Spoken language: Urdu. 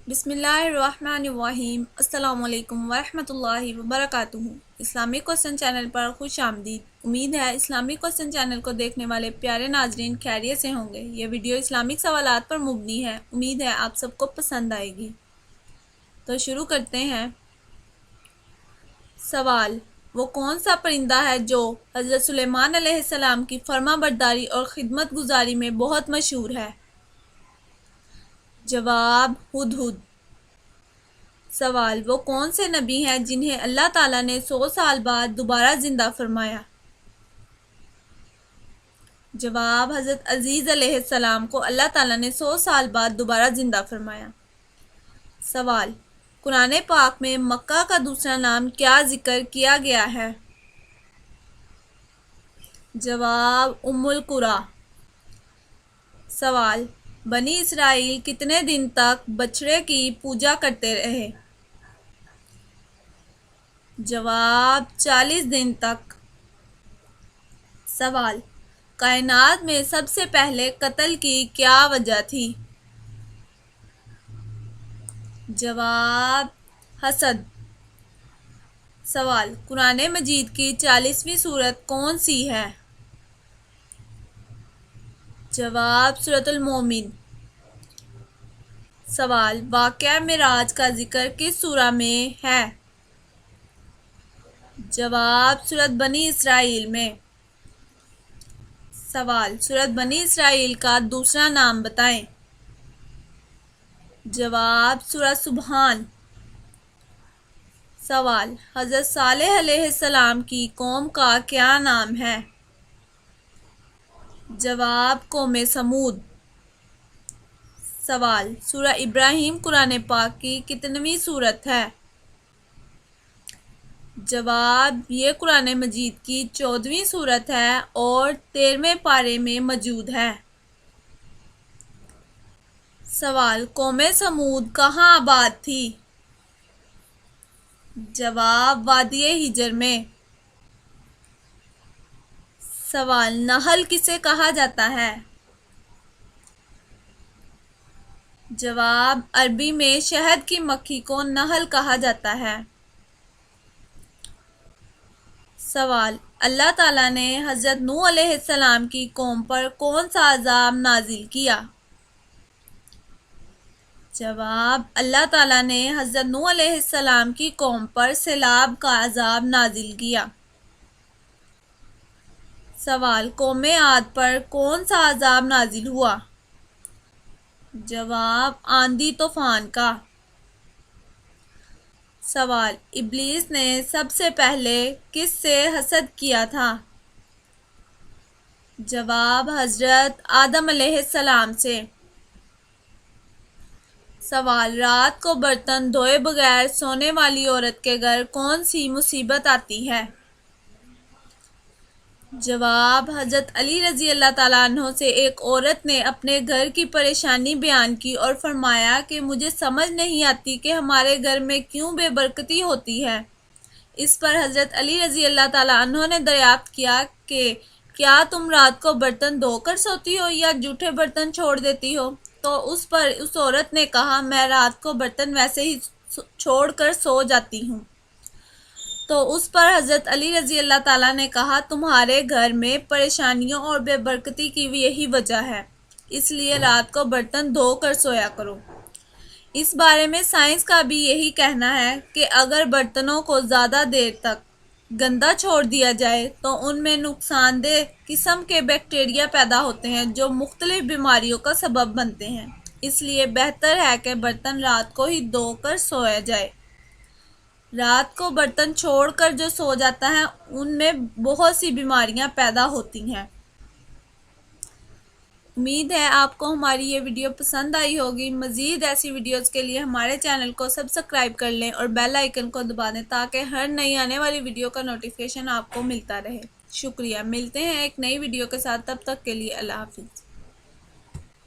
بسم اللہ الرحمن الرحیم۔ السلام علیکم ورحمۃ اللہ وبرکاتہ۔ اسلامک کوسچن چینل پر خوش آمدید۔ امید ہے اسلامک کوسچن چینل کو دیکھنے والے پیارے ناظرین خیریت سے ہوں گے۔ یہ ویڈیو اسلامک سوالات پر مبنی ہے۔ امید ہے آپ سب کو پسند آئے گی۔ تو شروع کرتے ہیں۔ سوال: وہ کون سا پرندہ ہے جو حضرت سلیمان علیہ السلام کی فرما برداری اور خدمت گزاری میں بہت مشہور ہے؟ جواب: ہدہد۔ سوال: وہ کون سے نبی ہیں جنہیں اللہ تعالیٰ نے 100 سال بعد دوبارہ زندہ فرمایا؟ جواب: حضرت عزیر علیہ السلام کو اللہ تعالیٰ نے 100 سال بعد دوبارہ زندہ فرمایا۔ سوال: قرآن پاک میں مکہ کا دوسرا نام کیا ذکر کیا گیا ہے؟ جواب: ام القری۔ سوال: بنی اسرائیل کتنے دن تک بچڑے کی پوجا کرتے رہے؟ جواب: 40 دن تک۔ سوال: کائنات میں سب سے پہلے قتل کی کیا وجہ تھی؟ جواب: حسد۔ سوال: قرآن مجید کی 40ویں سورت کون سی ہے؟ جواب: سورۃ المومن۔ سوال: واقعہ معراج کا ذکر کس سورہ میں ہے؟ جواب: سورۃ بنی اسرائیل میں۔ سوال: سورۃ بنی اسرائیل کا دوسرا نام بتائیں۔ جواب: سورۃ سبحان۔ سوال: حضرت صالح علیہ السلام کی قوم کا کیا نام ہے؟ جواب: قوم سمود۔ سوال: سورہ ابراہیم قرآن پاک کی کتنویں سورت ہے؟ جواب: یہ قرآن مجید کی 14ویں سورت ہے اور 13ویں پارے میں موجود ہے۔ سوال: قوم سمود کہاں آباد تھی؟ جواب: وادی حجر میں۔ سوال: نحل کسے کہا جاتا ہے؟ جواب: عربی میں شہد کی مکھی کو نحل کہا جاتا ہے۔ سوال: اللہ تعالیٰ نے حضرت نوح علیہ السلام کی قوم پر کون سا عذاب نازل کیا؟ جواب: اللہ تعالیٰ نے حضرت نوح علیہ السلام کی قوم پر سیلاب کا عذاب نازل کیا۔ سوال: قوم عاد پر کون سا عذاب نازل ہوا؟ جواب: آندھی طوفان کا۔ سوال: ابلیس نے سب سے پہلے کس سے حسد کیا تھا؟ جواب: حضرت آدم علیہ السلام سے۔ سوال: رات کو برتن دھوئے بغیر سونے والی عورت کے گھر کون سی مصیبت آتی ہے؟ جواب: حضرت علی رضی اللہ تعالیٰ عنہ سے ایک عورت نے اپنے گھر کی پریشانی بیان کی اور فرمایا کہ مجھے سمجھ نہیں آتی کہ ہمارے گھر میں کیوں بے برکتی ہوتی ہے۔ اس پر حضرت علی رضی اللہ تعالیٰ عنہ نے دریافت کیا کہ کیا تم رات کو برتن دھو کر سوتی ہو یا جھوٹے برتن چھوڑ دیتی ہو؟ تو اس پر اس عورت نے کہا میں رات کو برتن ویسے ہی چھوڑ کر سو جاتی ہوں۔ تو اس پر حضرت علی رضی اللہ تعالیٰ نے کہا تمہارے گھر میں پریشانیوں اور بے برکتی کی بھی یہی وجہ ہے، اس لیے رات کو برتن دھو کر سویا کرو۔ اس بارے میں سائنس کا بھی یہی کہنا ہے کہ اگر برتنوں کو زیادہ دیر تک گندا چھوڑ دیا جائے تو ان میں نقصان دہ قسم کے بیکٹیریا پیدا ہوتے ہیں جو مختلف بیماریوں کا سبب بنتے ہیں، اس لیے بہتر ہے کہ برتن رات کو ہی دھو کر سویا جائے۔ رات کو برتن چھوڑ کر جو سو جاتا ہے ان میں بہت سی بیماریاں پیدا ہوتی ہیں۔ امید ہے آپ کو ہماری یہ ویڈیو پسند آئی ہوگی۔ مزید ایسی ویڈیوز کے لیے ہمارے چینل کو سبسکرائب کر لیں اور بیل آئیکن کو دبا دیں تاکہ ہر نئی آنے والی ویڈیو کا نوٹیفیکیشن آپ کو ملتا رہے۔ شکریہ، ملتے ہیں ایک نئی ویڈیو کے ساتھ، تب تک کے لیے اللہ حافظ۔